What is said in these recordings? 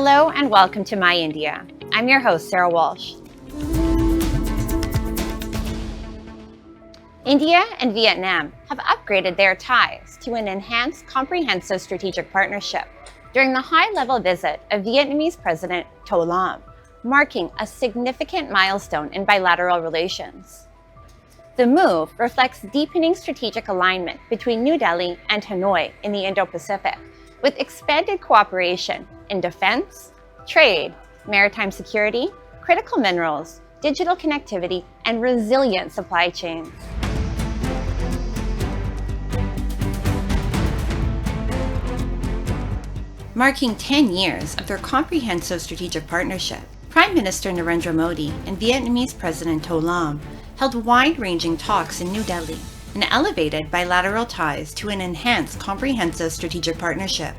Hello and welcome to My India. I'm your host, Sarah Walsh. India and Vietnam have upgraded their ties to an enhanced comprehensive strategic partnership during the high-level visit of Vietnamese President To Lam, marking a significant milestone in bilateral relations. The move reflects deepening strategic alignment between New Delhi and Hanoi in the Indo-Pacific, with expanded cooperation in defense, trade, maritime security, critical minerals, digital connectivity, and resilient supply chains. Marking 10 years of their comprehensive strategic partnership, Prime Minister Narendra Modi and Vietnamese President To Lam held wide-ranging talks in New Delhi and elevated bilateral ties to an enhanced comprehensive strategic partnership.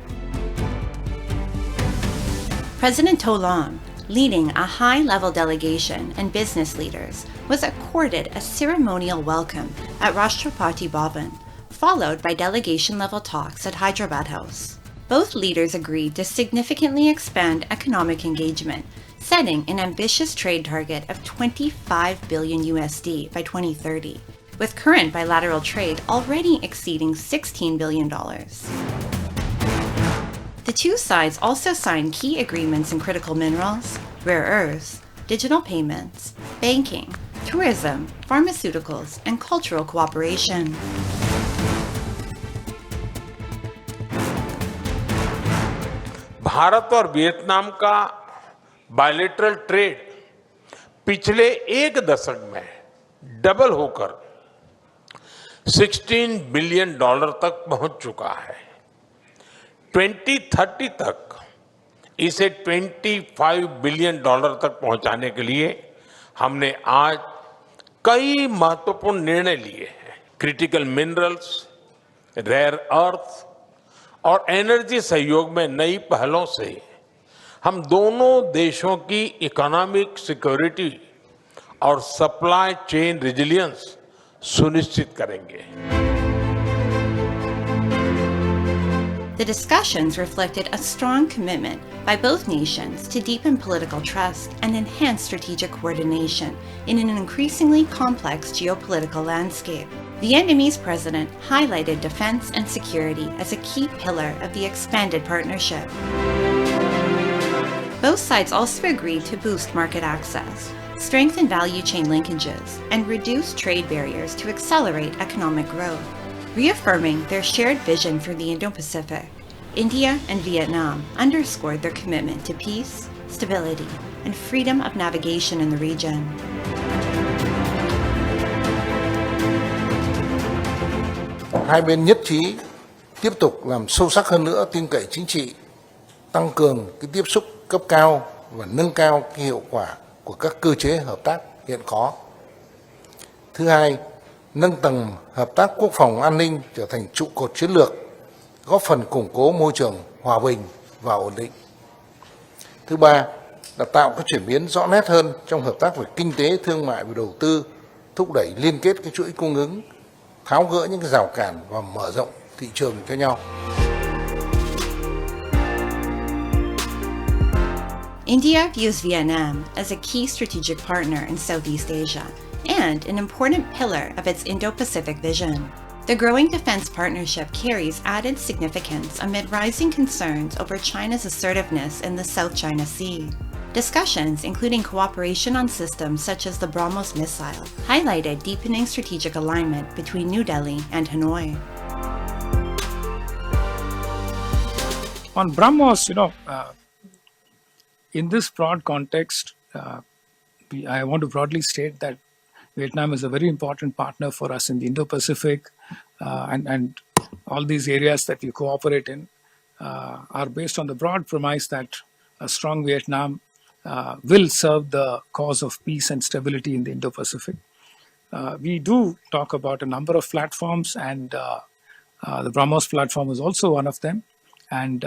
President To Lam, leading a high-level delegation and business leaders, was accorded a ceremonial welcome at Rashtrapati Bhavan, followed by delegation-level talks at Hyderabad House. Both leaders agreed to significantly expand economic engagement, setting an ambitious trade target of $25 billion USD by 2030, with current bilateral trade already exceeding $16 billion. The two sides also signed key agreements in critical minerals, rare earths, digital payments, banking, tourism, pharmaceuticals, and cultural cooperation. Bharat और Vietnam का bilateral trade पिछले एक दशक में double होकर $16 billion तक पहुंच चुका है। 2030 तक इसे $25 बिलियन तक पहुंचाने के लिए हमने आज कई महत्वपूर्ण निर्णय लिए हैं। क्रिटिकल मिनरल्स, रेयर अर्थ और एनर्जी सहयोग में नई पहलों से हम दोनों देशों की इकोनॉमिक सिक्योरिटी और सप्लाई चेन रेजिलियंस सुनिश्चित करेंगे। The discussions reflected a strong commitment by both nations to deepen political trust and enhance strategic coordination in an increasingly complex geopolitical landscape. The Vietnamese president highlighted defense and security as a key pillar of the expanded partnership. Both sides also agreed to boost market access, strengthen value chain linkages, and reduce trade barriers to accelerate economic growth. Reaffirming their shared vision for the Indo-Pacific, India and Vietnam underscored their commitment to peace, stability, and freedom of navigation in the region. Hai bên nhất trí tiếp tục làm sâu sắc hơn nữa tin cậy chính trị, tăng cường cái tiếp xúc cấp cao và nâng cao cái hiệu quả của các cơ chế hợp tác hiện có. Thứ hai, nâng tầm hợp tác quốc phòng an ninh trở thành trụ cột chiến lược, góp phần củng cố môi trường hòa bình và ổn định. Thứ ba, là tạo các chuyển biến rõ nét hơn trong hợp tác về kinh tế, thương mại và đầu tư, thúc đẩy liên kết cái chuỗi cung ứng, tháo gỡ những cái rào cản và mở rộng thị trường cho nhau. India views Vietnam as a key strategic partner in Southeast Asia and an important pillar of its Indo-Pacific vision. The growing defense partnership carries added significance amid rising concerns over China's assertiveness in the South China Sea. Discussions, including cooperation on systems such as the BrahMos missile, highlighted deepening strategic alignment between New Delhi and Hanoi. On BrahMos, in this broad context, I want to broadly state that Vietnam is a very important partner for us in the Indo-Pacific, and all these areas that we cooperate in are based on the broad premise that a strong Vietnam will serve the cause of peace and stability in the Indo-Pacific. We do talk about a number of platforms, and the BrahMos platform is also one of them. And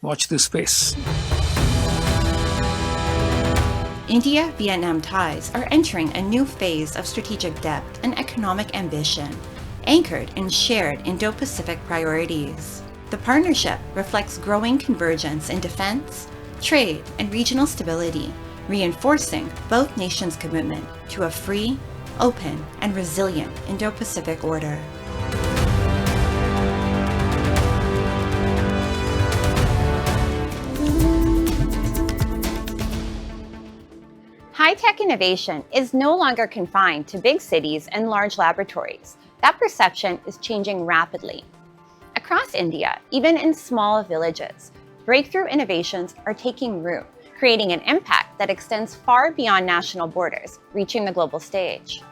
watch this space. India-Vietnam ties are entering a new phase of strategic depth and economic ambition, anchored in shared Indo-Pacific priorities. The partnership reflects growing convergence in defense, trade, and regional stability, reinforcing both nations' commitment to a free, open, and resilient Indo-Pacific order. High-tech innovation is no longer confined to big cities and large laboratories. That perception is changing rapidly. Across India, even in small villages, breakthrough innovations are taking root, creating an impact that extends far beyond national borders, reaching the global stage.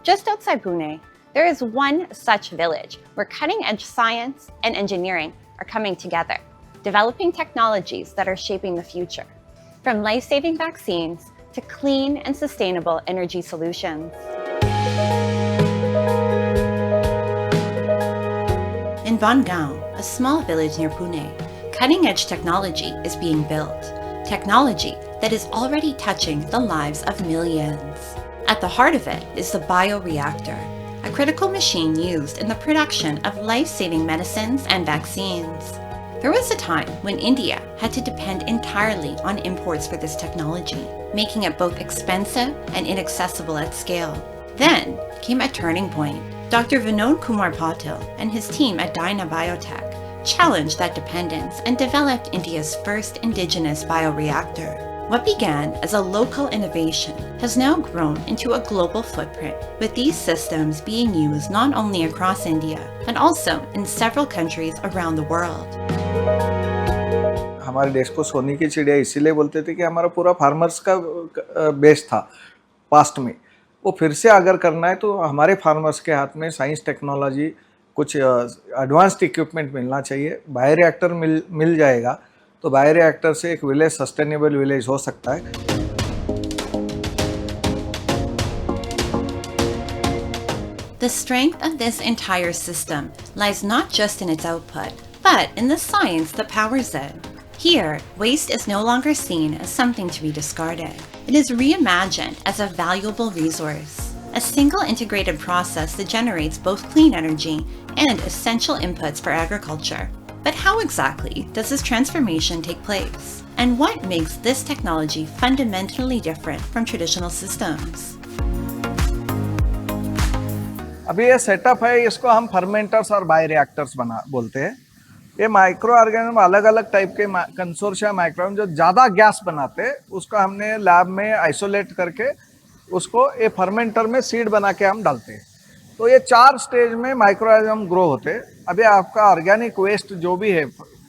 Just outside Pune, there is one such village where cutting-edge science and engineering are coming together, developing technologies that are shaping the future, from life-saving vaccines to clean and sustainable energy solutions. In Bongaon, a small village near Pune, cutting-edge technology is being built. Technology that is already touching the lives of millions. At the heart of it is the bioreactor, a critical machine used in the production of life-saving medicines and vaccines. There was a time when India had to depend entirely on imports for this technology, making it both expensive and inaccessible at scale. Then came a turning point. Dr. Vinod Kumar Patil and his team at Dyna Biotech challenged that dependence and developed India's first indigenous bioreactor. What began as a local innovation has now grown into a global footprint, with these systems being used not only across India, but also in several countries around the world. हमारे देश को सोने की चिड़िया इसीलिए बोलते थे कि हमारा पूरा फार्मर्स का बेस था पास्ट में, वो फिर से अगर करना है तो हमारे फार्मर्स के हाथ में साइंस टेक्नोलॉजी कुछ एडवांस्ड इक्विपमेंट मिलना चाहिए. बायोरिएक्टर मिल जाएगा तो बायोरिएक्टर से एक विलेज सस्टेनेबल विलेज हो सकता है. The strength of this entire system lies not just in its output, but in the science that powers it. Here, waste is no longer seen as something to be discarded. It is reimagined as a valuable resource, a single integrated process that generates both clean energy and essential inputs for agriculture. But how exactly does this transformation take place? And what makes this technology fundamentally different from traditional systems? अभी ये setup है, इसको हम fermenters और bioreactors बोलते हैं. ये micro organism अलग अलग टाइप के कंसोर्शिया माइक्रो जो ज़्यादा गैस बनाते हैं उसको हमने लैब में आइसोलेट करके उसको ये फर्मेंटर में सीड बना के हम डालते हैं. तो ये 4 स्टेज में माइक्रो ऑर्गेनिज्म ग्रो होते हैं. अभी आपका ऑर्गेनिक वेस्ट जो भी है,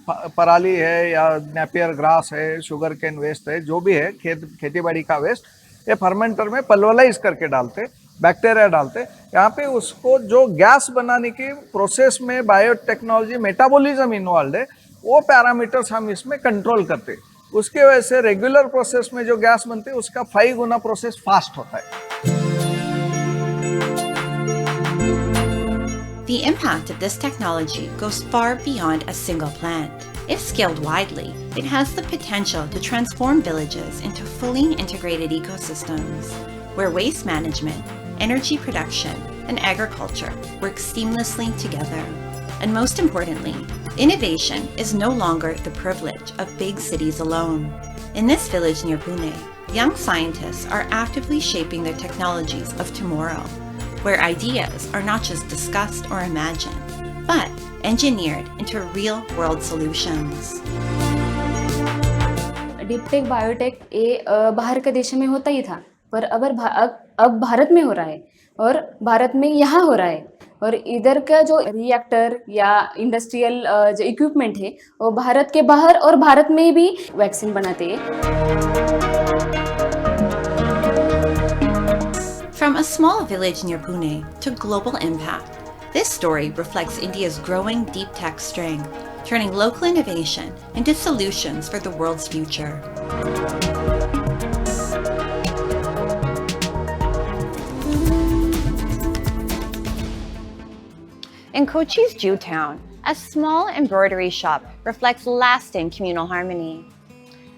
पराली है या नेपियर ग्रास है, शुगर केन वेस्ट है, जो भी है खेती बाड़ी का वेस्ट, ये फर्मेंटर में पल्वराइज करके डालते, बैक्टीरिया डालते. यहाँ पे उसको जो गैस बनाने की प्रोसेस में बायोटेक्नोलॉजी मेटाबॉलिज्म इन्वॉल्व है, वो पैरामीटर्स हम इसमें कंट्रोल करते. उसके वजह से रेगुलर प्रोसेस में जो गैस बनती है उसका 5 गुना प्रोसेस फास्ट होता है. The impact of this technology goes far beyond a single plant. If scaled widely, it has the potential to transform villages into fully integrated ecosystems, where waste management, energy production, and agriculture work seamlessly together. And most importantly, innovation is no longer the privilege of big cities alone. In this village near Pune, young scientists are actively shaping the technologies of tomorrow, where ideas are not just discussed or imagined, but engineered into real-world solutions. Deep tech biotech ये बाहर के देशों में होता ही था, पर अब भारत में हो रहा है और भारत में यहाँ हो रहा है. और इधर का जो रिएक्टर या इंडस्ट्रियल जो इक्विपमेंट है वो भारत के बाहर और भारत में भी वैक्सीन बनाते हैं. From a small village near Pune to global impact, this story reflects India's growing deep tech strength, turning local innovation into solutions for the world's future. In Kochi's Jewtown, a small embroidery shop reflects lasting communal harmony.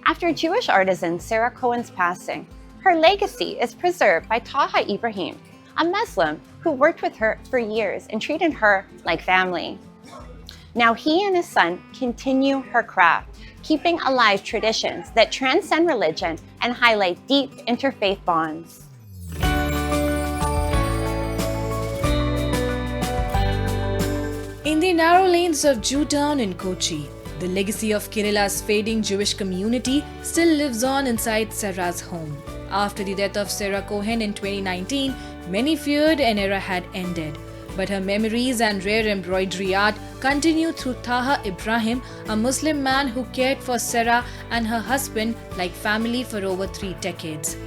After Jewish artisan Sarah Cohen's passing, her legacy is preserved by Taha Ibrahim, a Muslim who worked with her for years and treated her like family. Now he and his son continue her craft, keeping alive traditions that transcend religion and highlight deep interfaith bonds. In the narrow lanes of Jewtown in Kochi, the legacy of Kerala's fading Jewish community still lives on inside Sarah's home. After the death of Sarah Cohen in 2019, many feared an era had ended. But her memories and rare embroidery art continue through Taha Ibrahim, a Muslim man who cared for Sarah and her husband like family for over 3 decades.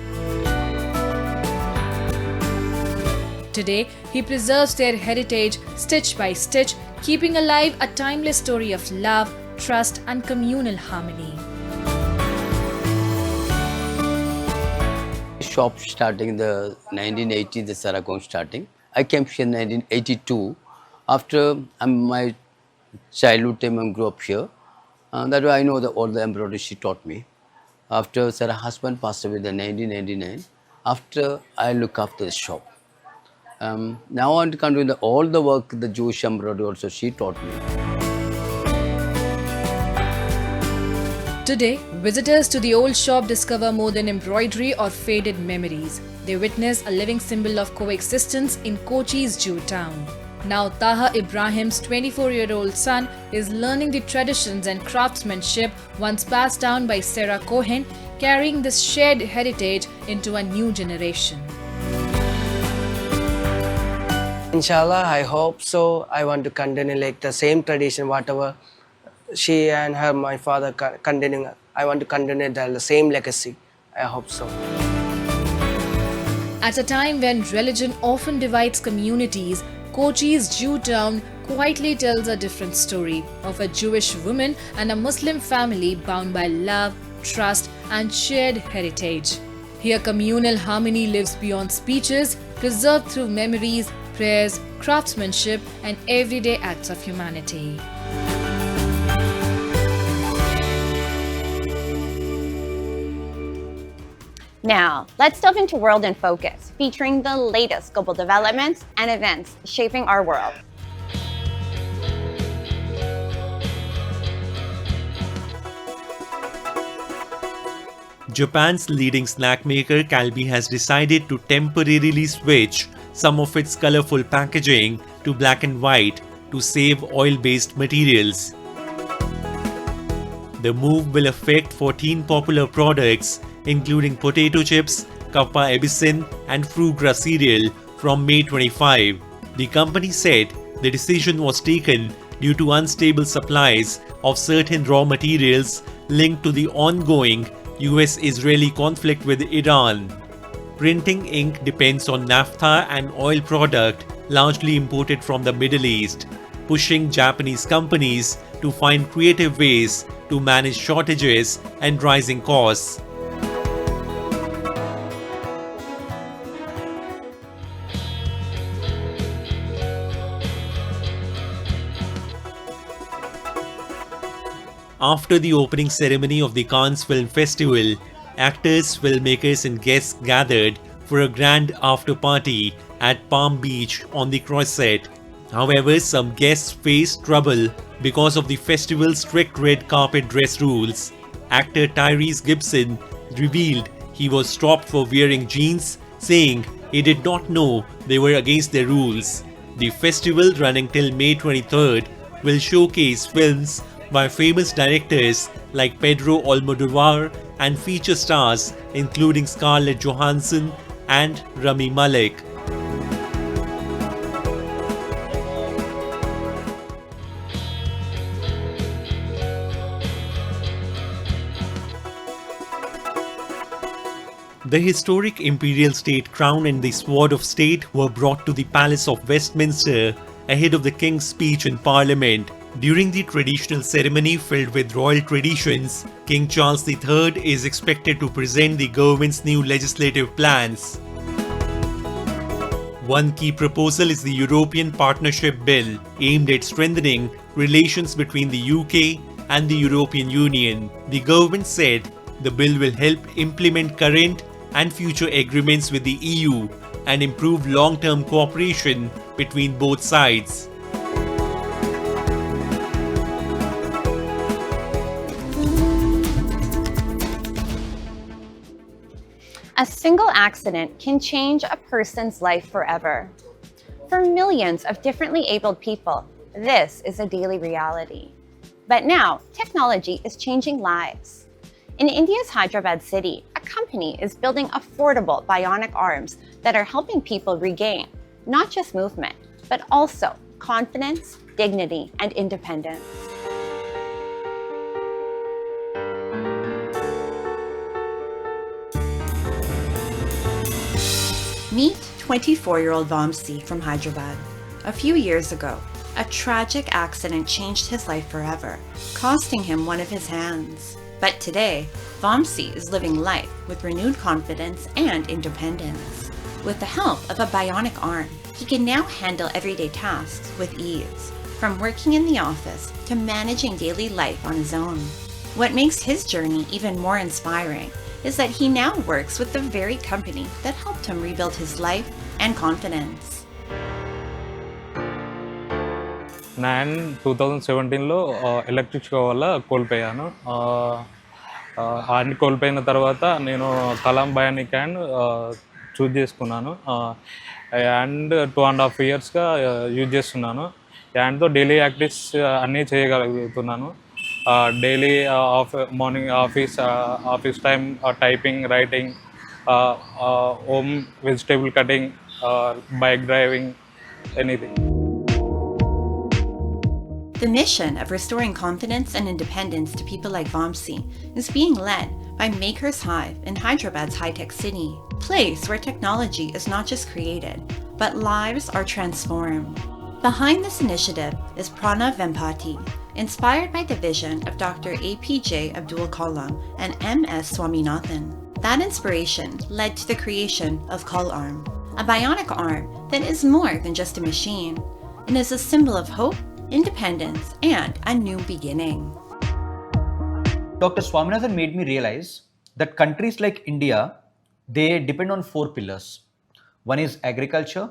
Today, he preserves their heritage stitch by stitch, keeping alive a timeless story of love, trust, and communal harmony. Shop starting in the 1980s, the Sarah Cohen starting. I came here in 1982. After my childhood time, I grew up here. That way I know all the embroidery she taught me. After Sarah's husband passed away in 1999, after I look after the shop. Now I'm continuing all the work, the Jewish embroidery also she taught me. Today, visitors to the old shop discover more than embroidery or faded memories. They witness a living symbol of coexistence in Kochi's Jewtown. Now Taha Ibrahim's 24-year-old son is learning the traditions and craftsmanship once passed down by Sarah Cohen, carrying this shared heritage into a new generation. Inshallah, I hope so. I want to continue like the same tradition, whatever she and her, my father continue. I want to continue the same legacy. I hope so. At a time when religion often divides communities, Kochi's Jewtown quietly tells a different story of a Jewish woman and a Muslim family bound by love, trust, and shared heritage. Here, communal harmony lives beyond speeches, preserved through memories, prayers, craftsmanship, and everyday acts of humanity. Now, let's delve into World in Focus, featuring the latest global developments and events shaping our world. Japan's leading snack maker Calbee has decided to temporarily switch some of its colorful packaging to black and white to save oil-based materials. The move will affect 14 popular products including potato chips, Kappa Epicin and Frugra cereal from May 25. The company said the decision was taken due to unstable supplies of certain raw materials linked to the ongoing US-Israeli conflict with Iran. Printing ink depends on naphtha and oil product largely imported from the Middle East, pushing Japanese companies to find creative ways to manage shortages and rising costs. After the opening ceremony of the Cannes Film Festival, actors, filmmakers and guests gathered for a grand after-party at Palm Beach on the Croisette. However, some guests faced trouble because of the festival's strict red carpet dress rules. Actor Tyrese Gibson revealed he was stopped for wearing jeans, saying he did not know they were against the rules. The festival, running till May 23rd, will showcase films by famous directors like Pedro Almodovar and feature stars including Scarlett Johansson and Rami Malek. The historic imperial state crown and the sword of state were brought to the Palace of Westminster ahead of the King's speech in Parliament. During the traditional ceremony filled with royal traditions, King Charles III is expected to present the government's new legislative plans. One key proposal is the European Partnership Bill, aimed at strengthening relations between the UK and the European Union. The government said the bill will help implement current and future agreements with the EU and improve long-term cooperation between both sides. single accident can change a person's life forever. For millions of differently abled people, this is a daily reality. But now, technology is changing lives. In India's Hyderabad city, a company is building affordable bionic arms that are helping people regain not just movement, but also confidence, dignity, and independence. Meet 24-year-old Vamsi from Hyderabad. A few years ago, a tragic accident changed his life forever, costing him one of his hands. But today, Vamsi is living life with renewed confidence and independence. With the help of a bionic arm, he can now handle everyday tasks with ease, from working in the office to managing daily life on his own. What makes his journey even more inspiring is that he now works with the very company that helped him rebuild his life and confidence. నేను 2017లో electric show వల్ల కోల్పోయాను. అన్ని కోల్పోయిన తర్వాత నేను Kalam Bionic hand choose చేసుకున్నాను. And 2.5 yearsగా use చేస్తున్నాను. హ్యాండ్తో డైలీ యాక్టివిటీస్ అన్నీ చేయగలుగుతున్నాను. Daily morning office time typing, writing, home vegetable cutting, bike driving, anything. The mission of restoring confidence and independence to people like Vamsi is being led by Makers Hive in Hyderabad's high-tech city, a place where technology is not just created, but lives are transformed. Behind this initiative is Pranav Vempati, inspired by the vision of Dr. APJ Abdul Kalam and MS Swaminathan. That inspiration led to the creation of CalArm, a bionic arm that is more than just a machine and is a symbol of hope, independence, and a new beginning. Dr. Swaminathan made me realize that countries like India, they depend on 4 pillars. One is agriculture,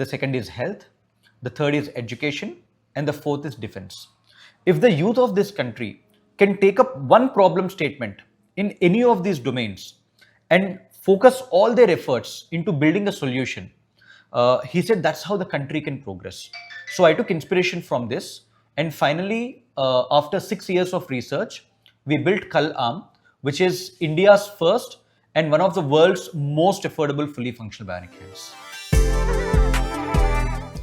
the second is health, the third is education, and the fourth is defense. If the youth of this country can take up one problem statement in any of these domains and focus all their efforts into building a solution, he said that's how the country can progress. So I took inspiration from this, and finally, after 6 years of research, we built CalArm, which is India's first and one of the world's most affordable fully functional bionic hands.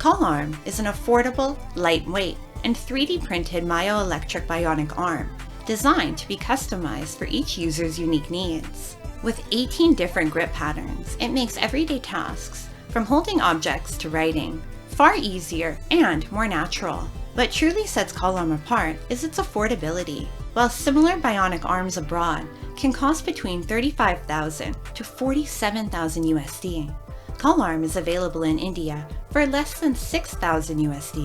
CalArm is an affordable, lightweight, and 3D printed myoelectric bionic arm designed to be customized for each user's unique needs. With 18 different grip patterns, it makes everyday tasks, from holding objects to writing, far easier and more natural. What truly sets CalArm apart is its affordability. While similar bionic arms abroad can cost between $35,000 to $47,000 USD, CalArm is available in India for less than $6,000 USD.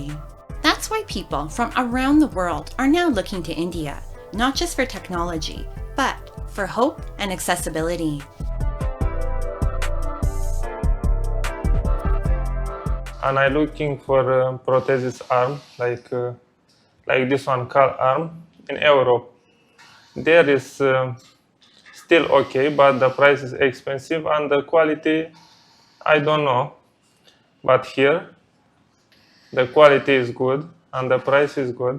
That's why people from around the world are now looking to India, not just for technology, but for hope and accessibility. And I'm looking for prosthesis arm like this one, CalArm, in Europe. There is still okay, but the price is expensive and the quality, I don't know. But here, the quality is good and the price is good,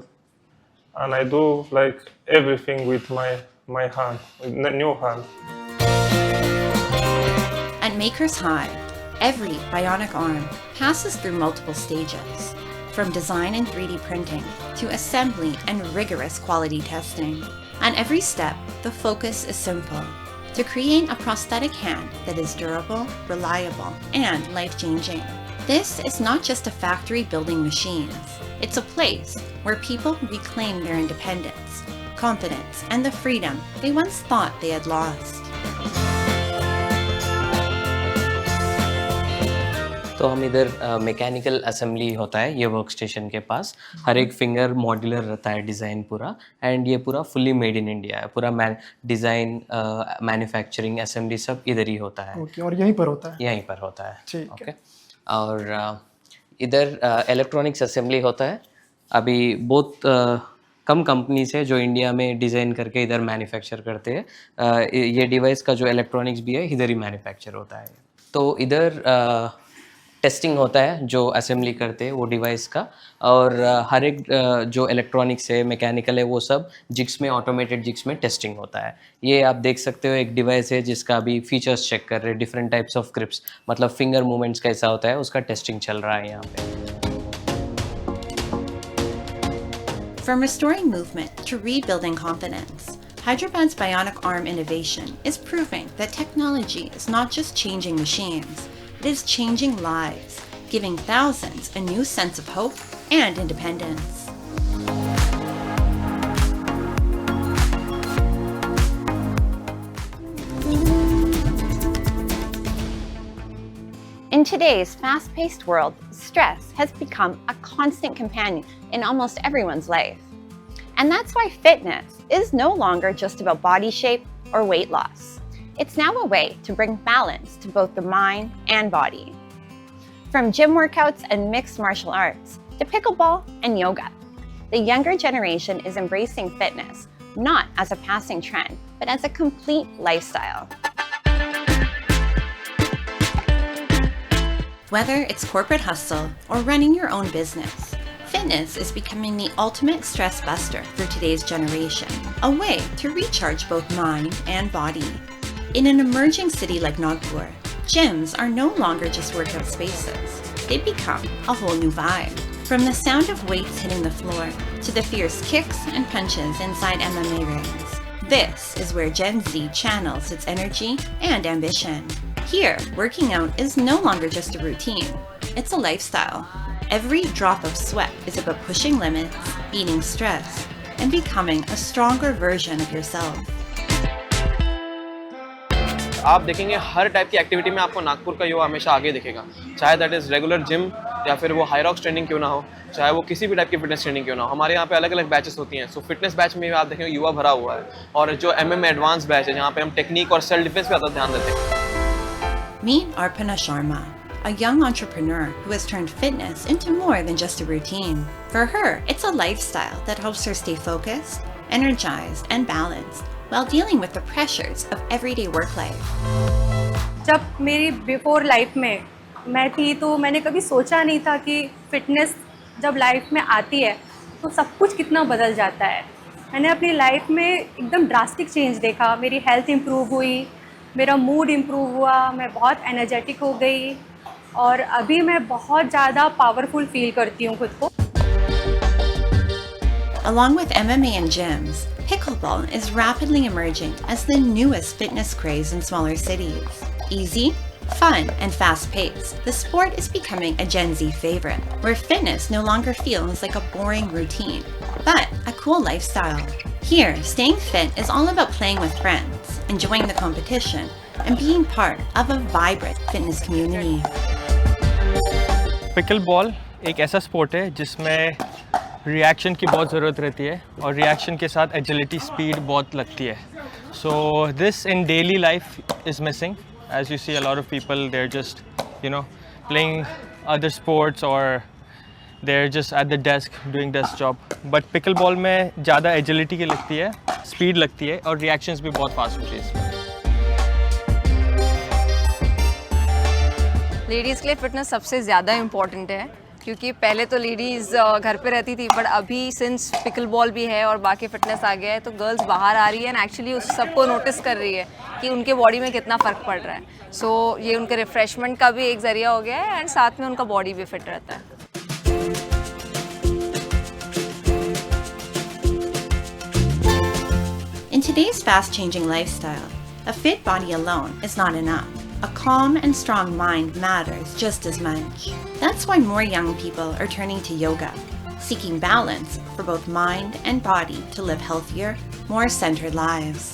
and I do like everything with my hand, with the new hand. At Makers Hive, every bionic arm passes through multiple stages, from design and 3D printing to assembly and rigorous quality testing. On every step, the focus is simple: to create a prosthetic hand that is durable, reliable, and life-changing. This is not just a factory building machines. It's a place where people reclaim their independence, confidence, and the freedom they once thought they had lost. तो हम इधर mechanical assembly होता है ये work station के पास. हर एक finger modular रहता है डिज़ाइन पूरा, एंड ये पूरा फुल्ली मेड इन इंडिया है. पूरा डिज़ाइन, मैन्युफैक्चरिंग, असेंबली सब इधर ही होता है. ओके, और यहीं पर होता है? यहीं पर होता है. ठीक ओके. और इधर इलेक्ट्रॉनिक्स असेंबली होता है. अभी बहुत कम कंपनीज है जो इंडिया में डिज़ाइन करके इधर मैन्युफैक्चर करते हैं। ये डिवाइस का जो इलेक्ट्रॉनिक्स भी है इधर ही मैन्युफैक्चर होता है। तो इधर टेस्टिंग होता है जो असेंबली करते हैं वो डिवाइस का, और हर एक जो इलेक्ट्रॉनिक्स है मैकेनिकल है वो सब जिग्स में, ऑटोमेटेड जिग्स में टेस्टिंग होता है। ये आप देख सकते हो एक डिवाइस है जिसका अभी फीचर्स चेक कर रहे हैं, डिफरेंट टाइप्स ऑफ ग्रिप्स, मतलब फिंगर मूवमेंट्स कैसा होता है उसका टेस्टिंग चल रहा है यहाँ पे। From restoring movement to rebuilding confidence, Hyderabad's bionic arm innovation is proving that technology is not just changing machines, it is changing lives, giving thousands a new sense of hope and independence. In today's fast-paced world, stress has become a constant companion in almost everyone's life. And that's why fitness is no longer just about body shape or weight loss. It's now a way to bring balance to both the mind and body. From gym workouts and mixed martial arts to pickleball and yoga, the younger generation is embracing fitness not as a passing trend, but as a complete lifestyle. Whether it's corporate hustle or running your own business, fitness is becoming the ultimate stress buster for today's generation, a way to recharge both mind and body. In an emerging city like Nagpur, gyms are no longer just workout spaces. They become a whole new vibe. From the sound of weights hitting the floor to the fierce kicks and punches inside MMA rings, this is where Gen Z channels its energy and ambition. Here, working out is no longer just a routine, it's a lifestyle. Every drop of sweat is about pushing limits, beating stress, and becoming a stronger version of yourself. आप देखेंगे हर type की activity में आपको नागपुर का युवा हमेशा आगे दिखेगा, चाहे दैट इज़ रेगुलर जिम या फिर वो हाईरॉक्स ट्रेनिंग क्यों ना हो, चाहे वो किसी भी टाइप की फिटनेस ट्रेनिंग क्यों ना हो। हमारे यहाँ पे अलग अलग बैचेस होती हैं। सो फिटनेस बैच में आप देखेंगे युवा भरा हुआ है, और जो MMA एडवांस बैच है जहाँ पे हम टेक्निक और सेल्फ डिफेंस पे ज़्यादा ध्यान देते हैं। Meet Arpana Sharma, a young entrepreneur who has turned fitness into more than just a routine. For her, it's a lifestyle that helps her stay focused, energized, and balanced while dealing with the pressures of everyday work life. जब मेरी before life में मैं थी तो मैंने कभी सोचा नहीं था कि फिटनेस जब लाइफ में आती है तो सब कुछ कितना बदल जाता है। मैंने अपनी लाइफ में एकदम ड्रास्टिक चेंज देखा। मेरी हेल्थ इम्प्रूव हुई, मेरा मूड इम्प्रूव हुआ, मैं बहुत एनर्जेटिक हो गई और अभी मैं बहुत ज़्यादा पावरफुल फील करती हूँ खुद को। Along with MMA and gyms, pickleball is rapidly emerging as the newest fitness craze in smaller cities. Easy, fun, and fast-paced, the sport is becoming a Gen Z favorite, where fitness no longer feels like a boring routine, but a cool lifestyle. Here, staying fit is all about playing with friends, enjoying the competition, and being part of a vibrant fitness community. Pickleball एक ऐसा sport है जिसमें reaction की बहुत ज़रूरत रहती है और रिएक्शन के साथ एजिलिटी स्पीड बहुत लगती है. So this in daily life is missing. As you see a lot of people they are just playing other sports और they are just at the desk doing this job. But pickleball में ज़्यादा agility की लगती है, speed लगती है और reactions भी बहुत फास्ट होती है इसमें. लेडीज़ के लिए फ़िटनेस सबसे ज़्यादा इम्पॉर्टेंट है क्योंकि पहले तो लेडीज़ घर पे रहती थी, बट अभी सिंस पिकल बॉल भी है और बाकी फ़िटनेस आ गया है तो गर्ल्स बाहर आ रही है एंड एक्चुअली उस सबको नोटिस कर रही है कि उनके बॉडी में कितना फ़र्क पड़ रहा है. सो ये उनके रिफ़्रेशमेंट का भी एक ज़रिया हो गया है एंड साथ में उनका बॉडी भी फिट रहता है. In today's fast-changing lifestyle, a fit body alone is not enough. A calm and strong mind matters just as much. That's why more young people are turning to yoga, seeking balance for both mind and body to live healthier, more centered lives.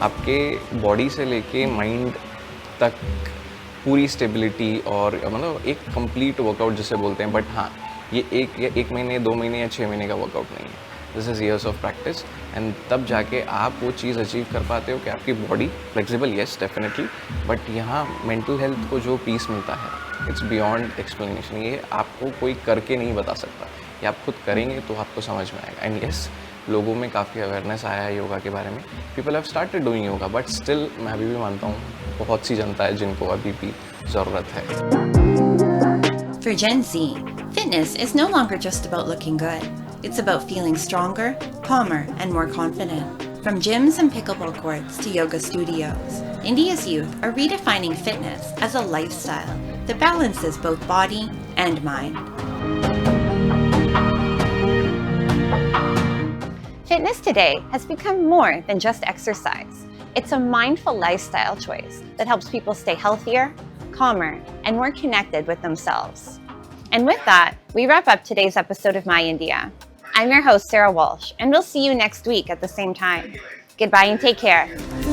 आपके body से लेके mind तक पूरी stability और मतलब एक complete workout जिसे बोलते हैं. बट हाँ, ये एक महीने 2 महीने या 6 महीने का वर्कआउट नहीं है. This is years of practice and तब जाके आप वो चीज़ अचीव कर पाते हो कि आपकी body flexible, yes definitely, but यहाँ मेंटल हेल्थ को जो पीस मिलता है इट्स बियॉन्ड एक्सप्लेनेशन। ये आपको कोई करके नहीं बता सकता, ये आप खुद करेंगे तो आपको समझ में आएगा। एंड येस, लोगों में काफ़ी अवेयरनेस आया है योगा के बारे में, people have started doing yoga, but still मैं अभी भी मानता हूँ बहुत सी जनता है जिनको अभी भी ज़रूरत है। For Gen Z, fitness is no longer just about looking good. It's about feeling stronger, calmer, and more confident. From gyms and pickleball courts to yoga studios, India's youth are redefining fitness as a lifestyle that balances both body and mind. Fitness today has become more than just exercise. It's a mindful lifestyle choice that helps people stay healthier, calmer, and more connected with themselves. And with that, we wrap up today's episode of My India. I'm your host, Sarah Walsh, and we'll see you next week at the same time. Goodbye and take care.